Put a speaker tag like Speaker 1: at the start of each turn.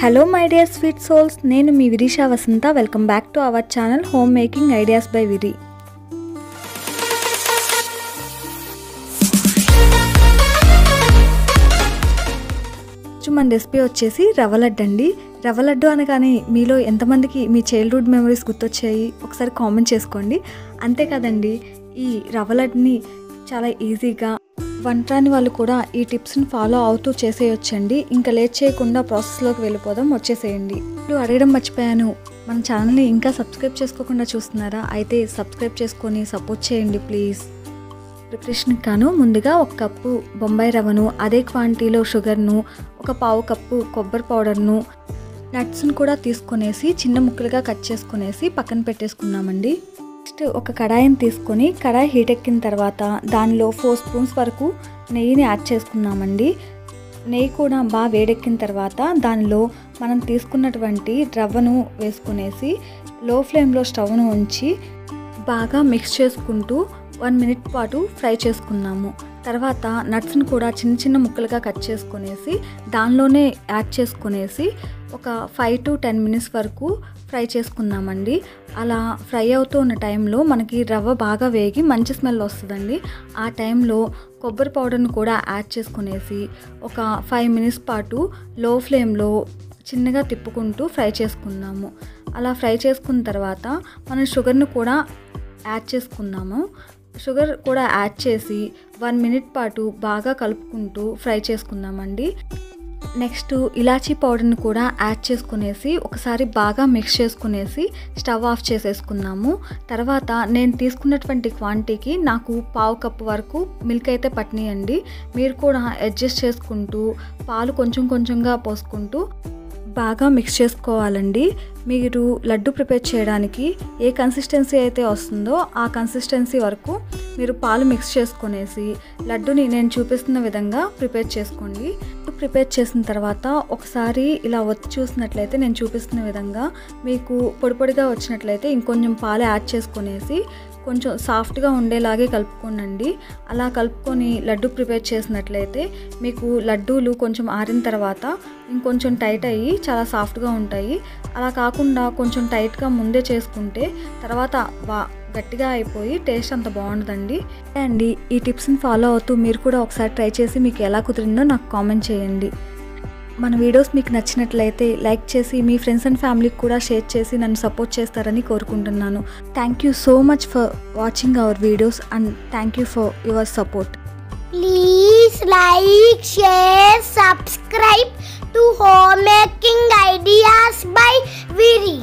Speaker 1: Hello my dear sweet souls, నేను మీ Virisha Vasantha. Welcome back to our channel home making ideas by Viri. మన recipe వచ్చేసి రవ్వ లడ్డు అండి. రవ్వ లడ్డు అనగానే మీలో ఎంతమందికి మీ చైల్డ్హుడ్ మెమరీస్ గుర్తొచ్చాయి ఒకసారి కామెంట్ చేసుకోండి. అంతే కదండి, ఈ రవ్వ లడ్డుని చాలా ఈజీగా వంటరాని వాళ్ళు కూడా ఈ టిప్స్ని ఫాలో అవుతూ చేసేయొచ్చండి. ఇంకా లేట్ చేయకుండా ప్రాసెస్లోకి వెళ్ళిపోదాం, వచ్చేసేయండి. ఇప్పుడు అడగడం మర్చిపోయాను, మన ఛానల్ని ఇంకా సబ్స్క్రైబ్ చేసుకోకుండా చూస్తున్నారా? అయితే సబ్స్క్రైబ్ చేసుకొని సపోర్ట్ చేయండి ప్లీజ్. ప్రిపరేషన్కి కాను ముందుగా 1 కప్పు బొంబాయి రవ్వను, అదే క్వాంటిటీలో షుగర్ను, 1 పావు కప్పు కొబ్బరి పౌడర్ను, నట్స్ను కూడా తీసుకొనేసి చిన్న ముక్కలుగా కట్ చేసుకునేసి పక్కన పెట్టేసుకున్నామండి. నెక్స్ట్ ఒక కడాయిని తీసుకొని కడాయి హీట్ ఎక్కిన తర్వాత దానిలో 4 స్పూన్స్ వరకు నెయ్యిని యాడ్ చేసుకున్నామండి. నెయ్యి కూడా బాగా వేడెక్కిన తర్వాత దానిలో మనం తీసుకున్నటువంటి రవ్వను వేసుకునేసి లో ఫ్లేమ్లో స్టవ్ను ఉంచి బాగా మిక్స్ చేసుకుంటూ 1 మినిట్ పాటు ఫ్రై చేసుకున్నాము. తర్వాత నట్స్ని కూడా చిన్న చిన్న ముక్కలుగా కట్ చేసుకునేసి దానిలోనే యాడ్ చేసుకునేసి ఒక 5 to 10 మినిట్స్ వరకు ఫ్రై చేసుకున్నామండి. అలా ఫ్రై అవుతూ ఉన్న టైంలో మనకి రవ్వ బాగా వేగి మంచి స్మెల్ వస్తుందండి. ఆ టైంలో కొబ్బరి పౌడర్ని కూడా యాడ్ చేసుకునేసి ఒక 5 మినిట్స్ పాటు లో ఫ్లేమ్లో చిన్నగా తిప్పుకుంటూ ఫ్రై చేసుకున్నాము. అలా ఫ్రై చేసుకున్న తర్వాత మనం షుగర్ని కూడా యాడ్ చేసుకున్నాము. షుగర్ కూడా యాడ్ చేసి 1 మినిట్ పాటు బాగా కలుపుకుంటూ ఫ్రై చేసుకుందామండి. నెక్స్ట్ ఇలాచీ పౌడర్ని కూడా యాడ్ చేసుకునేసి ఒకసారి బాగా మిక్స్ చేసుకునేసి స్టవ్ ఆఫ్ చేసేసుకున్నాము. తర్వాత నేను తీసుకున్నటువంటి క్వాంటిటీకి నాకు పావు కప్పు వరకు మిల్క్ అయితే పట్టినాయండి. మీరు కూడా అడ్జస్ట్ చేసుకుంటూ పాలు కొంచెం కొంచెంగా పోసుకుంటూ బాగా మిక్స్ చేసుకోవాలండి. మీరు లడ్డు ప్రిపేర్ చేయడానికి ఏ కన్సిస్టెన్సీ అయితే వస్తుందో ఆ కన్సిస్టెన్సీ వరకు మీరు పాలు మిక్స్ చేసుకునేసి లడ్డుని నేను చూపిస్తున్న విధంగా ప్రిపేర్ చేసుకోండి. ప్రిపేర్ చేసిన తర్వాత ఒకసారి ఇలా ఒత్తి చూసినట్లయితే నేను చూపిస్తున్న విధంగా మీకు పొడి పొడిగా వచ్చినట్లయితే ఇంకొంచెం పాలు యాడ్ చేసుకునేసి కొంచెం సాఫ్ట్గా ఉండేలాగే కలుపుకోండి. అలా కలుపుకొని లడ్డు ప్రిపేర్ చేసినట్లయితే మీకు లడ్డూలు కొంచెం ఆరిన తర్వాత ఇంకొంచెం టైట్ అయ్యి చాలా సాఫ్ట్గా ఉంటాయి. అలా కాకుండా కొంచెం టైట్గా ముందే చేసుకుంటే తర్వాత గట్టిగా అయిపోయి టేస్ట్ అంత బాగుంటుందండి. అండి ఈ టిప్స్ని ఫాలో అవుతూ మీరు కూడా ఒకసారి ట్రై చేసి మీకు ఎలా కుదిరిందో నాకు కామెంట్ చేయండి. మన వీడియోస్ మీకు నచ్చినట్లయితే లైక్ చేసి మీ ఫ్రెండ్స్ అండ్ ఫ్యామిలీకి కూడా షేర్ చేసి నన్ను సపోర్ట్ చేస్తారని కోరుకుంటున్నాను. Thank you so much for watching our videos and thank you for your support.
Speaker 2: Please like, share, subscribe to Homemaking Ideas by Viri.